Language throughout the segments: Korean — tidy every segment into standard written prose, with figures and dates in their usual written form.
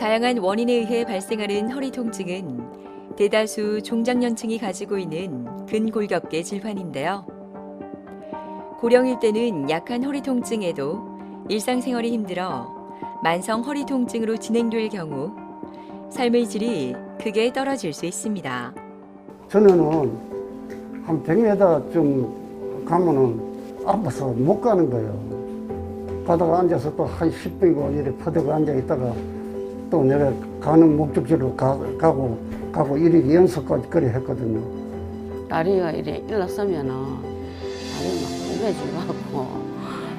다양한 원인에 의해 발생하는 허리 통증은 대다수 중장년층이 가지고 있는 근골격계 질환인데요. 고령일 때는 약한 허리 통증에도 일상생활이 힘들어 만성 허리 통증으로 진행될 경우 삶의 질이 크게 떨어질 수 있습니다. 전에는 한 병에다 좀 가면은 아파서 못 가는 거예요. 가다가 앉아서 또 한 10분이고 이렇게 퍼덕 앉아 있다가 또 내가 가는 목적지로 가고 이렇게 연속까지 그래 했거든요. 다리가 이래 일어서면은 다리가 구겨져갖고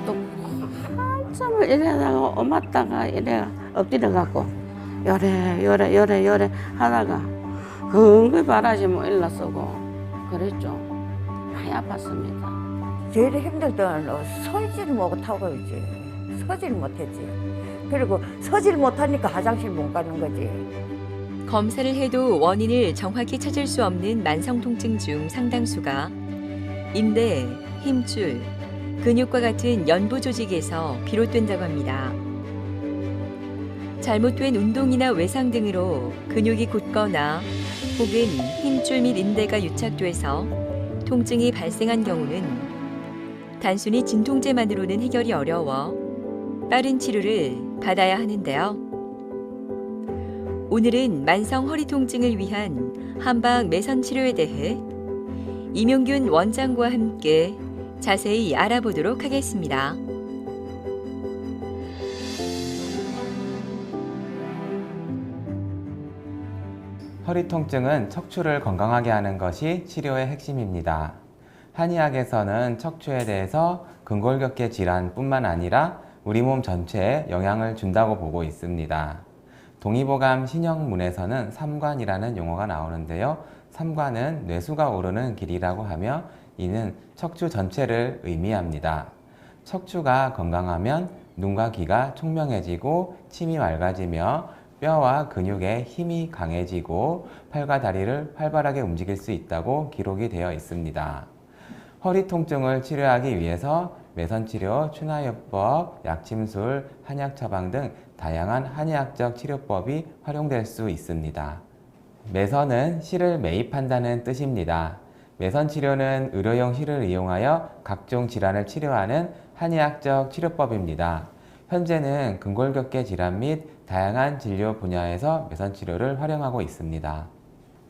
또 한참을 이래다가 엄았다가 이래 엎드려갖고 요래 하다가 근거이 바라지면 일어서고 그랬죠. 많이 아팠습니다. 제일 힘들 때는 서지를 못하고 있지. 서지를 못했지. 그리고 서지를 못하니까 화장실 못 가는 거지. 검사를 해도 원인을 정확히 찾을 수 없는 만성 통증 중 상당수가 인대, 힘줄, 근육과 같은 연부 조직에서 비롯된다고 합니다. 잘못된 운동이나 외상 등으로 근육이 굳거나 혹은 힘줄 및 인대가 유착돼서 통증이 발생한 경우는 단순히 진통제만으로는 해결이 어려워 빠른 치료를 받아야 하는데요. 오늘은 만성 허리 통증을 위한 한방 매선 치료에 대해 이명균 원장과 함께 자세히 알아보도록 하겠습니다. 허리 통증은 척추를 건강하게 하는 것이 치료의 핵심입니다. 한의학에서는 척추에 대해서 근골격계 질환뿐만 아니라 우리 몸 전체에 영향을 준다고 보고 있습니다. 동의보감 신형문에서는 삼관이라는 용어가 나오는데요. 삼관은 뇌수가 오르는 길이라고 하며 이는 척추 전체를 의미합니다. 척추가 건강하면 눈과 귀가 총명해지고 침이 맑아지며 뼈와 근육에 힘이 강해지고 팔과 다리를 활발하게 움직일 수 있다고 기록이 되어 있습니다. 허리 통증을 치료하기 위해서 매선치료, 추나요법, 약침술, 한약 처방 등 다양한 한의학적 치료법이 활용될 수 있습니다. 매선은 실을 매입한다는 뜻입니다. 매선치료는 의료용 실을 이용하여 각종 질환을 치료하는 한의학적 치료법입니다. 현재는 근골격계 질환 및 다양한 진료 분야에서 매선치료를 활용하고 있습니다.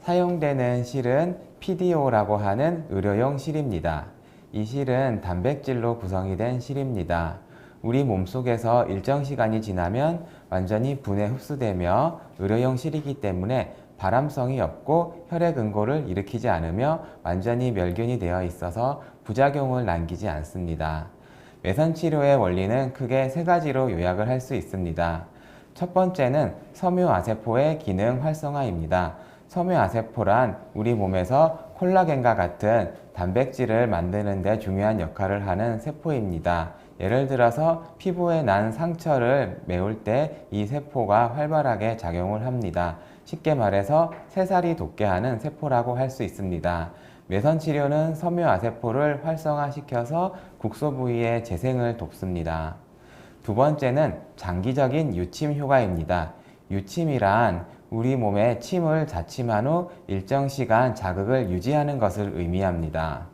사용되는 실은 PDO라고 하는 의료용 실입니다. 이 실은 단백질로 구성이 된 실입니다. 우리 몸속에서 일정 시간이 지나면 완전히 분해 흡수되며 의료용 실이기 때문에 발암성이 없고 혈액 응고를 일으키지 않으며 완전히 멸균이 되어 있어서 부작용을 남기지 않습니다. 매선치료의 원리는 크게 세 가지로 요약을 할 수 있습니다. 첫 번째는 섬유아세포의 기능 활성화입니다. 섬유아세포란 우리 몸에서 콜라겐과 같은 단백질을 만드는 데 중요한 역할을 하는 세포입니다. 예를 들어서 피부에 난 상처를 메울 때 이 세포가 활발하게 작용을 합니다. 쉽게 말해서 새살이 돋게 하는 세포라고 할 수 있습니다. 매선치료는 섬유아세포를 활성화시켜서 국소 부위의 재생을 돕습니다. 두 번째는 장기적인 유침 효과입니다. 유침이란 우리 몸에 침을 자침한 후 일정 시간 자극을 유지하는 것을 의미합니다.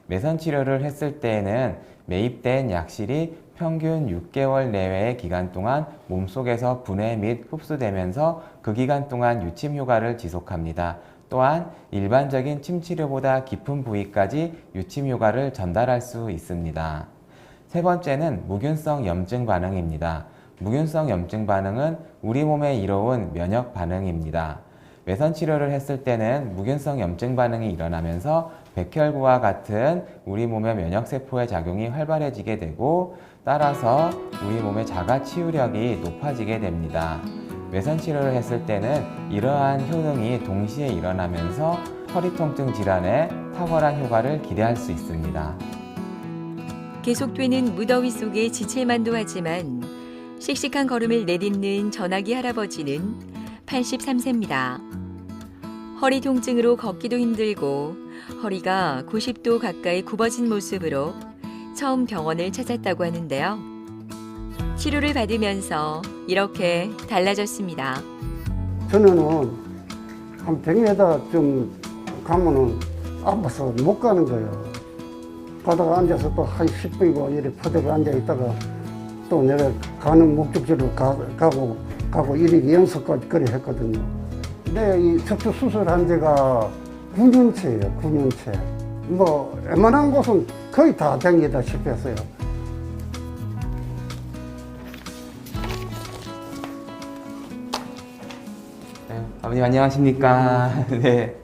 매선치료를 했을 때에는 매입된 약실이 평균 6개월 내외의 기간 동안 몸속에서 분해 및 흡수되면서 그 기간 동안 유침 효과를 지속합니다. 또한 일반적인 침치료보다 깊은 부위까지 유침 효과를 전달할 수 있습니다. 세 번째는 무균성 염증 반응입니다. 무균성 염증 반응은 우리 몸에 이로운 면역 반응입니다. 매선치료를 했을 때는 무균성 염증 반응이 일어나면서 백혈구와 같은 우리 몸의 면역세포의 작용이 활발해지게 되고 따라서 우리 몸의 자가치유력이 높아지게 됩니다. 매선치료를 했을 때는 이러한 효능이 동시에 일어나면서 허리 통증 질환에 탁월한 효과를 기대할 수 있습니다. 계속되는 무더위 속에 지칠만도 하지만 씩씩한 걸음을 내딛는 전화기 할아버지는 83세입니다. 허리 통증으로 걷기도 힘들고 허리가 90도 가까이 굽어진 모습으로 처음 병원을 찾았다고 하는데요. 치료를 받으면서 이렇게 달라졌습니다. 전에는 한 100m 좀 가면은 아파서 못 가는 거예요. 바다가 앉아서 또 한 10분이고 이렇게 퍼덕 앉아 있다가 또 내가 가는 목적지로 가고 이렇게 연습까지 그래 했거든요. 근데 이 척추 수술한 지가 9년째예요, 9년째. 뭐 웬만한 곳은 거의 다 댕기다시피 했어요. 네, 아버님 안녕하십니까? 네.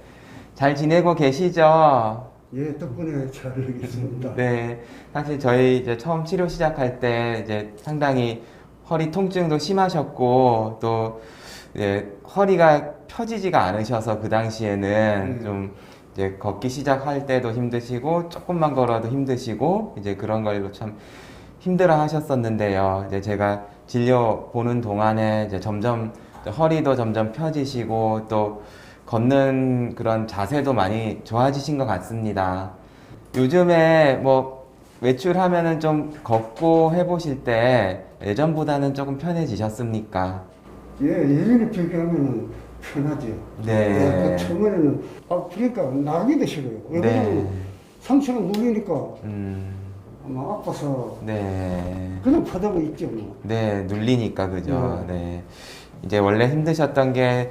잘 지내고 계시죠? 예, 덕분에 잘 알겠습니다. 네. 사실 저희 이제 처음 치료 시작할 때 이제 상당히 허리 통증도 심하셨고 또 이제 허리가 펴지지가 않으셔서 그 당시에는 좀 이제 걷기 시작할 때도 힘드시고 조금만 걸어도 힘드시고 이제 그런 걸로 참 힘들어 하셨었는데요. 이제 제가 진료 보는 동안에 이제 점점 허리도 점점 펴지시고 또 걷는 그런 자세도 많이 좋아지신 것 같습니다. 요즘에 뭐 외출하면은 좀 걷고 해보실 때 예전보다는 조금 편해지셨습니까? 예, 예전에 비교하면 편하죠. 네. 그 처음에는 아프니까 나기도 싫어요. 왜 네. 그러면 상처가 눌리니까 음, 아마 아파서 네. 그냥 퍼다고 있죠. 뭐. 네, 눌리니까 그죠. 네. 이제 원래 힘드셨던 게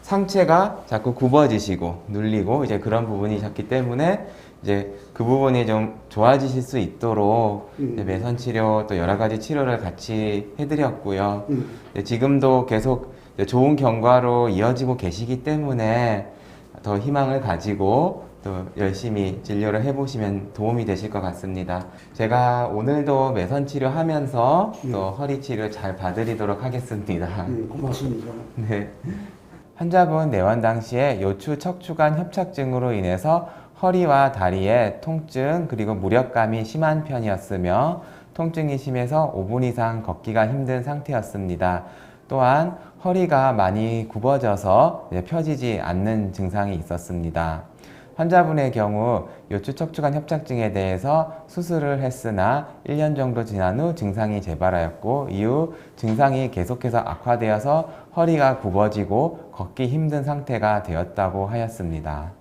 상체가 자꾸 굽어지시고 눌리고 이제 그런 부분이셨기 때문에 이제 그 부분이 좀 좋아지실 수 있도록 이제 매선 치료 또 여러 가지 치료를 같이 해드렸고요. 이제 지금도 계속 이제 좋은 경과로 이어지고 계시기 때문에 더 희망을 가지고 또 열심히 진료를 해보시면 도움이 되실 것 같습니다. 제가 오늘도 매선 치료하면서 또 허리 치료 잘 봐드리도록 하겠습니다. 고맙습니다. 네. 환자분 내원 당시에 요추 척추관 협착증으로 인해서 허리와 다리에 통증 그리고 무력감이 심한 편이었으며 통증이 심해서 5분 이상 걷기가 힘든 상태였습니다. 또한 허리가 많이 굽어져서 펴지지 않는 증상이 있었습니다. 환자분의 경우 요추 척추관 협착증에 대해서 수술을 했으나 1년 정도 지난 후 증상이 재발하였고 이후 증상이 계속해서 악화되어서 허리가 굽어지고 걷기 힘든 상태가 되었다고 하였습니다.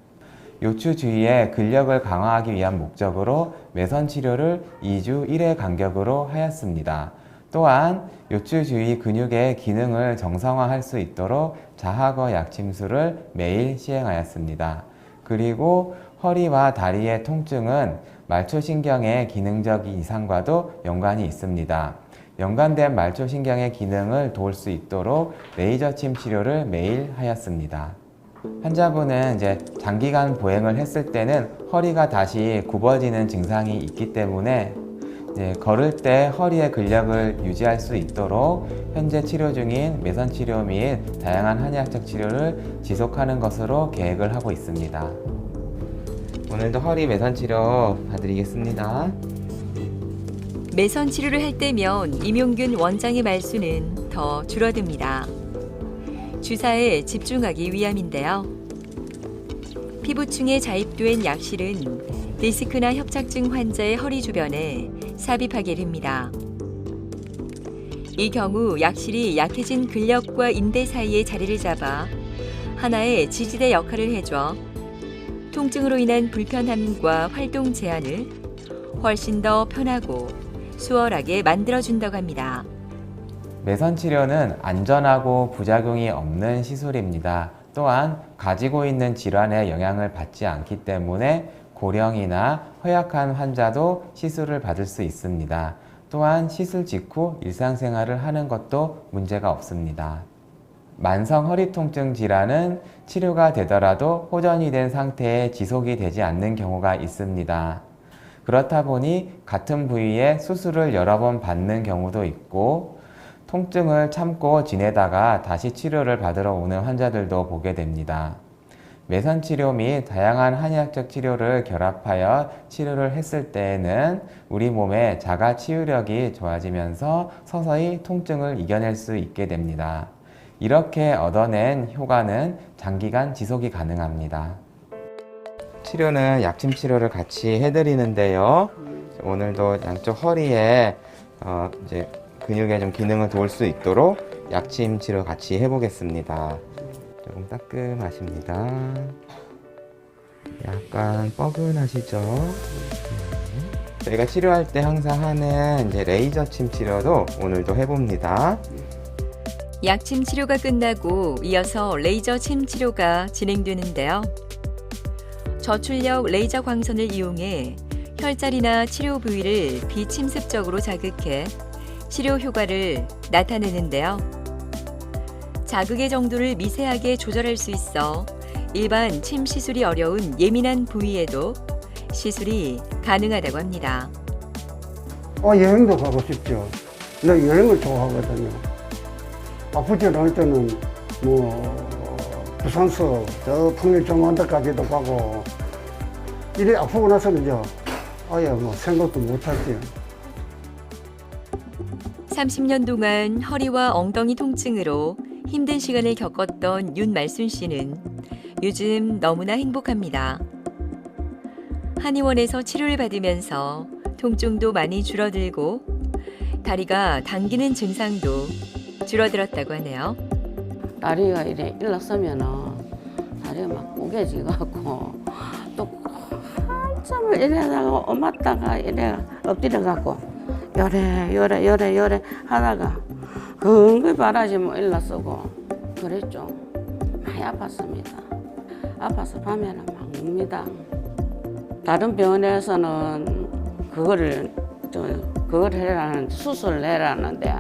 요추 주위의 근력을 강화하기 위한 목적으로 매선 치료를 2주 1회 간격으로 하였습니다. 또한 요추 주위 근육의 기능을 정상화할 수 있도록 자하거 약침술을 매일 시행하였습니다. 그리고 허리와 다리의 통증은 말초신경의 기능적 이상과도 연관이 있습니다. 연관된 말초신경의 기능을 도울 수 있도록 레이저 침 치료를 매일 하였습니다. 환자분은 이제 장기간 보행을 했을 때는 허리가 다시 굽어지는 증상이 있기 때문에 걸을 때 허리의 근력을 유지할 수 있도록 현재 치료 중인 매선 치료 및 다양한 한의학적 치료를 지속하는 것으로 계획을 하고 있습니다. 오늘도 허리 매선 치료 봐드리겠습니다. 매선 치료를 할 때면 임용균 원장의 말수는 더 줄어듭니다. 주사에 집중하기 위함인데요. 피부층에 자입된 약실은 디스크나 협착증 환자의 허리 주변에 삽입하게 됩니다. 이 경우 약실이 약해진 근력과 인대 사이에 자리를 잡아 하나의 지지대 역할을 해줘 통증으로 인한 불편함과 활동 제한을 훨씬 더 편하고 수월하게 만들어준다고 합니다. 매선 치료는 안전하고 부작용이 없는 시술입니다. 또한 가지고 있는 질환에 영향을 받지 않기 때문에 고령이나 허약한 환자도 시술을 받을 수 있습니다. 또한 시술 직후 일상생활을 하는 것도 문제가 없습니다. 만성 허리 통증 질환은 치료가 되더라도 호전이 된 상태에 지속이 되지 않는 경우가 있습니다. 그렇다 보니 같은 부위에 수술을 여러 번 받는 경우도 있고 통증을 참고 지내다가 다시 치료를 받으러 오는 환자들도 보게 됩니다. 매선 치료 및 다양한 한의학적 치료를 결합하여 치료를 했을 때에는 우리 몸의 자가 치유력이 좋아지면서 서서히 통증을 이겨낼 수 있게 됩니다. 이렇게 얻어낸 효과는 장기간 지속이 가능합니다. 치료는 약침 치료를 같이 해드리는데요. 오늘도 양쪽 허리에 이제 근육에 좀 기능을 도울 수 있도록 약침 치료 같이 해보겠습니다. 조금 따끔하십니다. 약간 뻐근하시죠? 저희가 치료할 때 항상 하는 이제 레이저 침 치료도 오늘도 해봅니다. 약침 치료가 끝나고 이어서 레이저 침 치료가 진행되는데요. 저출력 레이저 광선을 이용해 혈자리나 치료 부위를 비침습적으로 자극해 치료 효과를 나타내는데요. 자극의 정도를 미세하게 조절할 수 있어 일반 침 시술이 어려운 예민한 부위에도 시술이 가능하다고 합니다. 여행도 가고 싶죠. 나 여행을 좋아하거든요. 아프지 않을 때는 부산서 저 풍일 정원대까지도 가고 이래 아프고 나서는 이제 아예 생각도 못하지. 30년 동안 허리와 엉덩이 통증으로 힘든 시간을 겪었던 윤말순 씨는 요즘 너무나 행복합니다. 한의원에서 치료를 받으면서 통증도 많이 줄어들고 다리가 당기는 증상도 줄어들었다고 하네요. 다리가 이래 일어서면은 다리가 막 구겨지갖고 또 한참을 이래다가 엄았다가 이래 엎드려갖고 요래 하다가 근근히 바라지면 일어서고 그랬죠. 많이 아팠습니다. 아파서 밤에는 막 웁니다. 다른 병원에서는 그걸 해라는 수술을 해라는데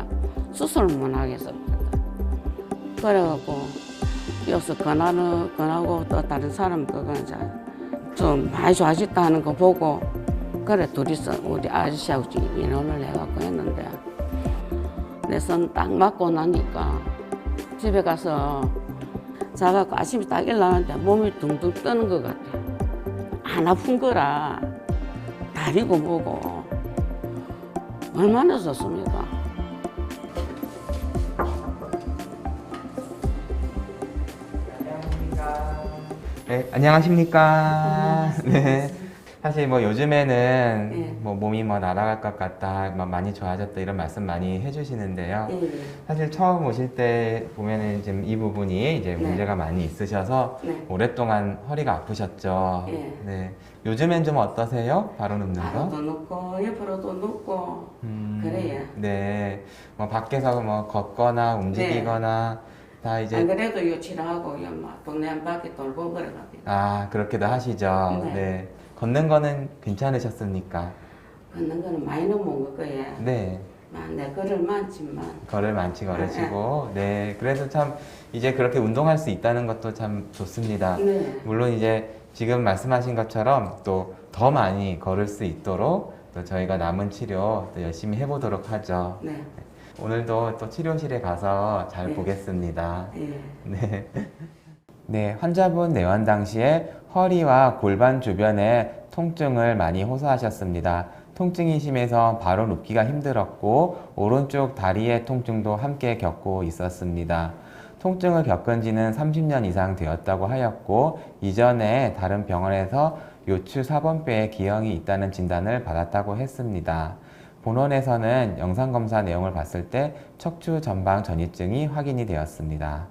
수술을 못 하겠습니다. 그래갖고 여기서 권하고 또 다른 사람 그거 이제 좀 많이 좋아졌다 하는 거 보고 그래 둘이서 우리 아저씨하고 인원을 해갖고 했는데 내 손 딱 맞고 나니까 집에 가서 자갖고 아침에 딱 일어나는데 몸이 둥둥 뜨는 것 같아. 안 아픈 거라 다리고 뭐고 얼마나 좋습니까? 네, 안녕하십니까? 네. 사실 요즘에는 네. 몸이 날아갈 것 같다, 많이 좋아졌다 이런 말씀 많이 해주시는데요. 네. 사실 처음 오실 때 보면은 지금 이 부분이 이제 문제가 많이 있으셔서 네. 오랫동안 허리가 아프셨죠. 네. 네. 요즘엔 좀 어떠세요? 바로 눕는 거? 바로도 눕고 옆으로도 눕고 그래요. 네. 밖에서 걷거나 움직이거나 다 이제 안 그래도 요 치료하고 막 동네 한 바퀴 돌고 그래가지고 그렇게도 하시죠. 네. 네. 걷는 거는 괜찮으셨습니까? 걷는 거는 많이 넘어온 거예요. 네. 내 걸을 많지만 걸을 많이 걸으시고, 네. 그래도 참, 이제 그렇게 운동할 수 있다는 것도 참 좋습니다. 네. 물론 이제 지금 말씀하신 것처럼 또 더 많이 걸을 수 있도록 또 저희가 남은 치료 또 열심히 해보도록 하죠. 네. 오늘도 또 치료실에 가서 잘 네. 보겠습니다. 예. 네. 네, 환자분 내원 당시에 허리와 골반 주변에 통증을 많이 호소하셨습니다. 통증이 심해서 바로 눕기가 힘들었고 오른쪽 다리의 통증도 함께 겪고 있었습니다. 통증을 겪은 지는 30년 이상 되었다고 하였고 이전에 다른 병원에서 요추 4번뼈에 기형이 있다는 진단을 받았다고 했습니다. 본원에서는 영상검사 내용을 봤을 때 척추 전방 전이증이 확인이 되었습니다.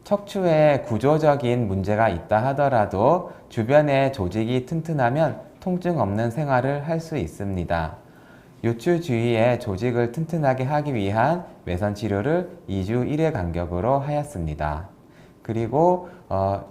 척추에 구조적인 문제가 있다 하더라도 주변의 조직이 튼튼하면 통증 없는 생활을 할 수 있습니다. 요추 주위의 조직을 튼튼하게 하기 위한 매선 치료를 2주 1회 간격으로 하였습니다. 그리고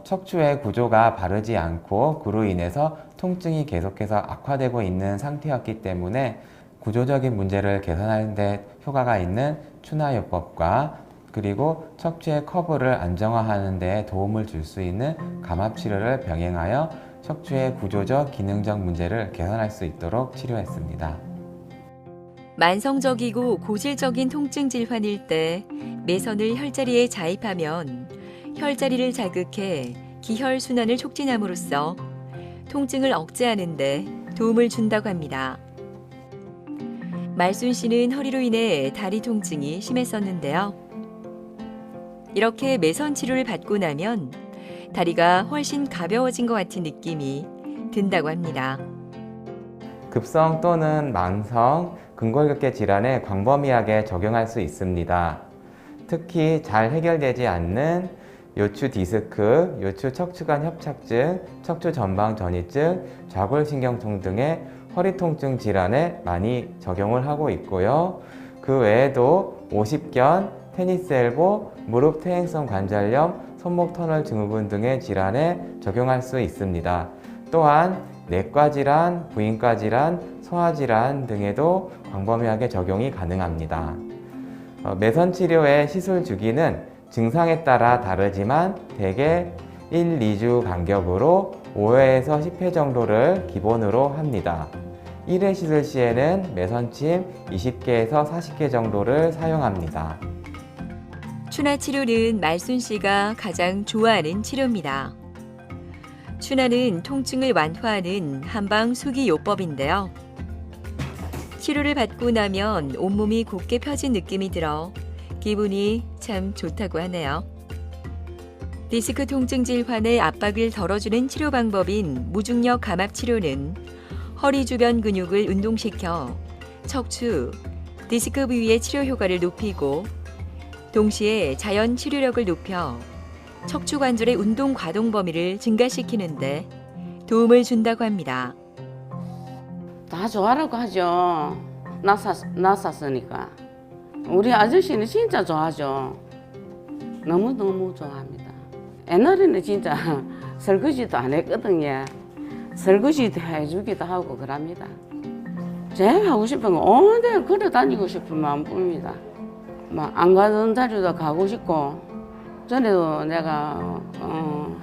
척추의 구조가 바르지 않고 그로 인해서 통증이 계속해서 악화되고 있는 상태였기 때문에 구조적인 문제를 개선하는 데 효과가 있는 추나요법과 그리고 척추의 커브를 안정화하는 데 도움을 줄 수 있는 감압 치료를 병행하여 척추의 구조적, 기능적 문제를 개선할 수 있도록 치료했습니다. 만성적이고 고질적인 통증 질환일 때 매선을 혈자리에 자입하면 혈자리를 자극해 기혈 순환을 촉진함으로써 통증을 억제하는 데 도움을 준다고 합니다. 말순 씨는 허리로 인해 다리 통증이 심했었는데요. 이렇게 매선 치료를 받고 나면 다리가 훨씬 가벼워진 것 같은 느낌이 든다고 합니다. 급성 또는 만성 근골격계 질환에 광범위하게 적용할 수 있습니다. 특히 잘 해결되지 않는 요추 디스크, 요추 척추관 협착증, 척추 전방 전이증, 좌골신경통 등의 허리 통증 질환에 많이 적용을 하고 있고요. 그 외에도 오십견, 테니스 엘보, 무릎 퇴행성 관절염, 손목 터널 증후군 등의 질환에 적용할 수 있습니다. 또한 내과 질환, 부인과 질환, 소화 질환 등에도 광범위하게 적용이 가능합니다. 매선 치료의 시술 주기는 증상에 따라 다르지만 대개 1, 2주 간격으로 5회에서 10회 정도를 기본으로 합니다. 1회 시술 시에는 매선침 20개에서 40개 정도를 사용합니다. 추나 치료는 말순 씨가 가장 좋아하는 치료입니다. 추나는 통증을 완화하는 한방 수기요법인데요. 치료를 받고 나면 온몸이 곧게 펴진 느낌이 들어 기분이 참 좋다고 하네요. 디스크 통증 질환의 압박을 덜어주는 치료 방법인 무중력 감압 치료는 허리 주변 근육을 운동시켜 척추, 디스크 부위의 치료 효과를 높이고 동시에 자연 치료력을 높여 척추 관절의 운동 과동 범위를 증가시키는데 도움을 준다고 합니다. 다 좋아라고 하죠. 낳았으니까. 우리 아저씨는 진짜 좋아하죠. 너무너무 좋아합니다. 옛날에는 진짜 설거지도 안 했거든요. 설거지도 해주기도 하고 그럽니다. 제일 하고 싶은 건 온 데 걸어 다니고 싶은 마음뿐입니다. 안 가던 자리도 가고 싶고, 전에도 내가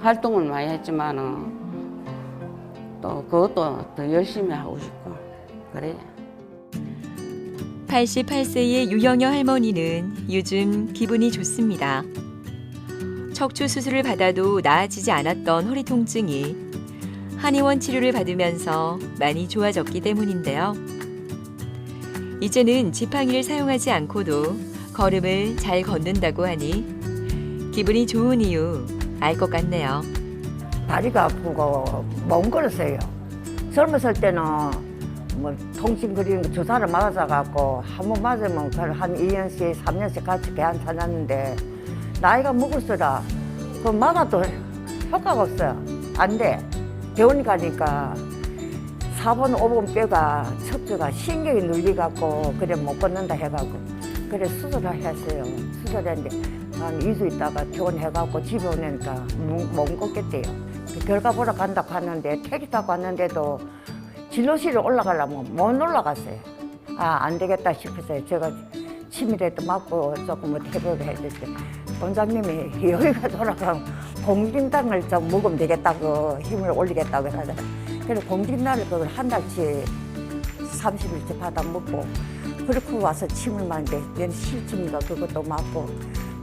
활동을 많이 했지만은 또 그것도 더 열심히 하고 싶고 그래요. 88세의 유영여 할머니는 요즘 기분이 좋습니다. 척추 수술을 받아도 나아지지 않았던 허리 통증이 한의원 치료를 받으면서 많이 좋아졌기 때문인데요. 이제는 지팡이를 사용하지 않고도 걸음을 잘 걷는다고 하니 기분이 좋은 이유 알 것 같네요. 다리가 아프고 못 걸었어요. 젊었을 때는 뭐 통증 그리는 거 주사를 맞아 갖고 한 번 맞으면 한 2년씩 3년씩 같이 계한 다녔는데 나이가 먹을수록 그 맞아도 효과가 없어요. 안 돼. 병원 가니까 4번 5번 뼈가 척추가 신경이 눌리갖고 그래 못 걷는다 해갖고 그래 수술을 했어요. 수술했는데 한 2주 있다가 퇴원해갖고 집에 오니까 못 걷겠대요. 그 결과 보러 간다고 하는데 택시 타고 왔는데도 진료실에 올라가려면 못 올라갔어요. 안 되겠다 싶어서 제가 침이라도 맞고 조금 해보게 해줬어요. 원장님이 여기가 돌아가면 공진당을 좀 먹으면 되겠다고 힘을 올리겠다고 하잖아요. 그래서 공진당을 그걸 한 달치 30일치 받아 먹고 그렇게 와서 침을 맞는데 얘는 실침인가 그것도 맞고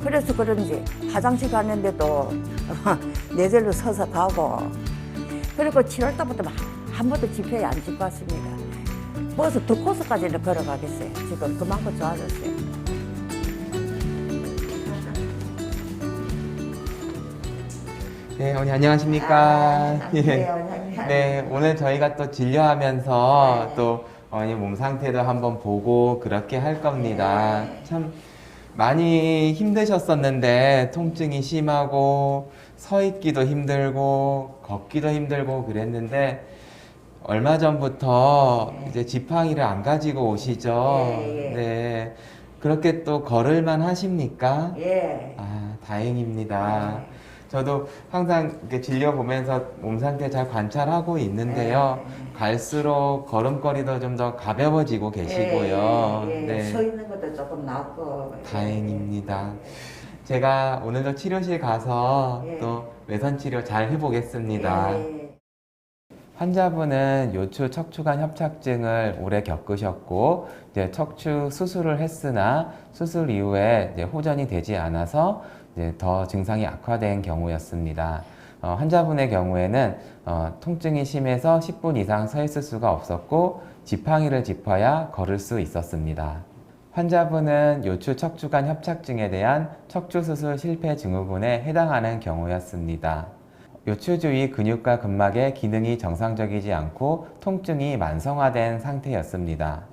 그래서 그런지 화장실 갔는데도 내절로 서서 가고 그리고 7월 달부터 한 번도 집회에 안 집고 왔습니다. 버스 2코스까지는 걸어가겠어요. 지금 그만큼 좋아졌어요. 네, 어머니 안녕하십니까? 네, 오늘 저희가 또 진료하면서 또 어머니 몸 상태도 한번 보고 그렇게 할 겁니다. 참 많이 힘드셨었는데 통증이 심하고 서 있기도 힘들고 걷기도 힘들고 그랬는데 얼마 전부터 이제 지팡이를 안 가지고 오시죠? 네. 그렇게 또 걸을만 하십니까? 예. 아, 다행입니다. 저도 항상 이렇게 진료 보면서 몸 상태 잘 관찰하고 있는데요. 갈수록 걸음걸이도 좀 더 가벼워지고 계시고요. 네. 서 있는 것도 조금 낫고. 다행입니다. 제가 오늘도 치료실 가서 또 외선 치료 잘 해보겠습니다. 환자분은 요추 척추관 협착증을 오래 겪으셨고 이제 척추 수술을 했으나 수술 이후에 이제 호전이 되지 않아서 이제 더 증상이 악화된 경우였습니다. 환자분의 경우에는 통증이 심해서 10분 이상 서 있을 수가 없었고 지팡이를 짚어야 걸을 수 있었습니다. 환자분은 요추 척추관 협착증에 대한 척추 수술 실패 증후군에 해당하는 경우였습니다. 요추 주위 근육과 근막의 기능이 정상적이지 않고 통증이 만성화된 상태였습니다.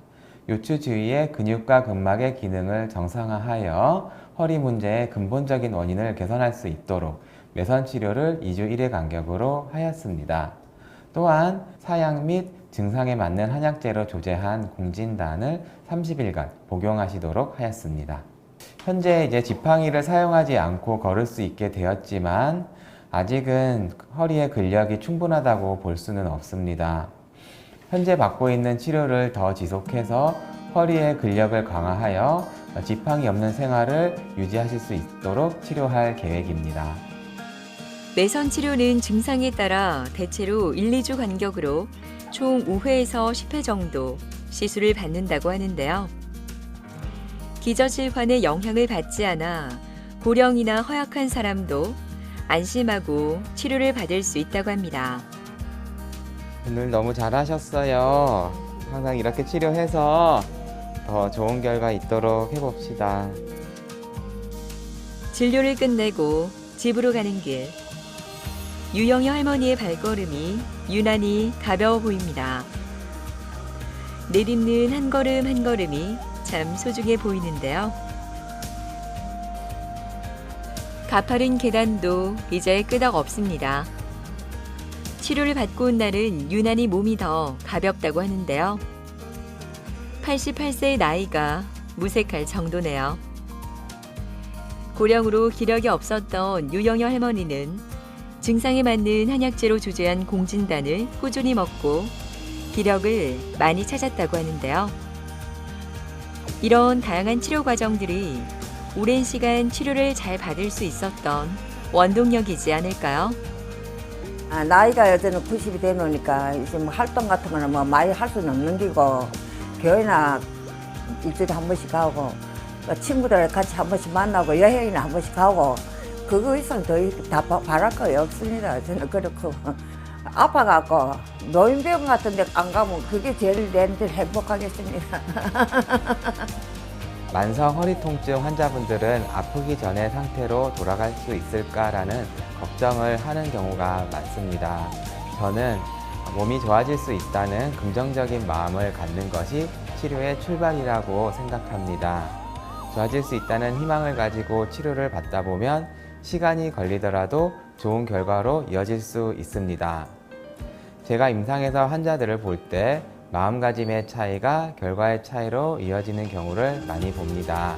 요추 주위의 근육과 근막의 기능을 정상화하여 허리 문제의 근본적인 원인을 개선할 수 있도록 매선 치료를 2주 1회 간격으로 하였습니다. 또한 사양 및 증상에 맞는 한약재로 조제한 공진단을 30일간 복용하시도록 하였습니다. 현재 이제 지팡이를 사용하지 않고 걸을 수 있게 되었지만 아직은 허리의 근력이 충분하다고 볼 수는 없습니다. 현재 받고 있는 치료를 더 지속해서 허리의 근력을 강화하여 지팡이 없는 생활을 유지하실 수 있도록 치료할 계획입니다. 매선 치료는 증상에 따라 대체로 1, 2주 간격으로 총 5회에서 10회 정도 시술을 받는다고 하는데요. 기저질환의 영향을 받지 않아 고령이나 허약한 사람도 안심하고 치료를 받을 수 있다고 합니다. 오늘 너무 잘하셨어요. 항상 이렇게 치료해서 더 좋은 결과 있도록 해봅시다. 진료를 끝내고 집으로 가는 길. 유영희 할머니의 발걸음이 유난히 가벼워 보입니다. 내딛는 한 걸음 한 걸음이 참 소중해 보이는데요. 가파른 계단도 이제 끄덕 없습니다. 치료를 받고 온 날은 유난히 몸이 더 가볍다고 하는데요. 88세의 나이가 무색할 정도네요. 고령으로 기력이 없었던 유영희 할머니는 증상에 맞는 한약재로 조제한 공진단을 꾸준히 먹고 기력을 많이 찾았다고 하는데요. 이런 다양한 치료 과정들이 오랜 시간 치료를 잘 받을 수 있었던 원동력이지 않을까요? 나이가 여전히 90이 되노니까 이제 뭐 활동 같은 거는 뭐 많이 할 수는 없는 기고 교회나 일주일에 한 번씩 가고 친구들 같이 한 번씩 만나고 여행이나 한 번씩 가고 그거 이상 더 바랄 거 없습니다. 저는 그렇고 아파갖고 노인병 같은 데 안 가면 그게 제일 내한테 행복하겠습니다. 만성 허리 통증 환자분들은 아프기 전의 상태로 돌아갈 수 있을까라는 걱정을 하는 경우가 많습니다. 저는 몸이 좋아질 수 있다는 긍정적인 마음을 갖는 것이 치료의 출발이라고 생각합니다. 좋아질 수 있다는 희망을 가지고 치료를 받다 보면 시간이 걸리더라도 좋은 결과로 이어질 수 있습니다. 제가 임상에서 환자들을 볼 때 마음가짐의 차이가 결과의 차이로 이어지는 경우를 많이 봅니다.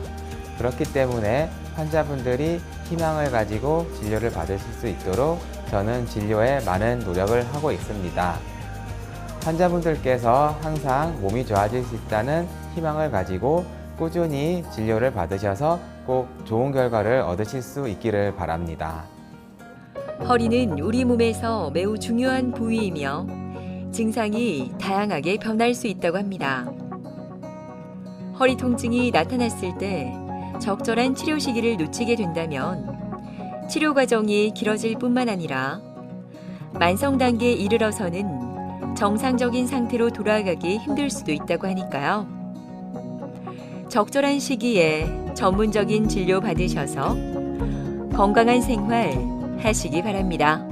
그렇기 때문에 환자분들이 희망을 가지고 진료를 받으실 수 있도록 저는 진료에 많은 노력을 하고 있습니다. 환자분들께서 항상 몸이 좋아질 수 있다는 희망을 가지고 꾸준히 진료를 받으셔서 꼭 좋은 결과를 얻으실 수 있기를 바랍니다. 허리는 우리 몸에서 매우 중요한 부위이며 증상이 다양하게 변할 수 있다고 합니다. 허리 통증이 나타났을 때 적절한 치료 시기를 놓치게 된다면 치료 과정이 길어질 뿐만 아니라 만성 단계에 이르러서는 정상적인 상태로 돌아가기 힘들 수도 있다고 하니까요. 적절한 시기에 전문적인 진료 받으셔서 건강한 생활 하시기 바랍니다.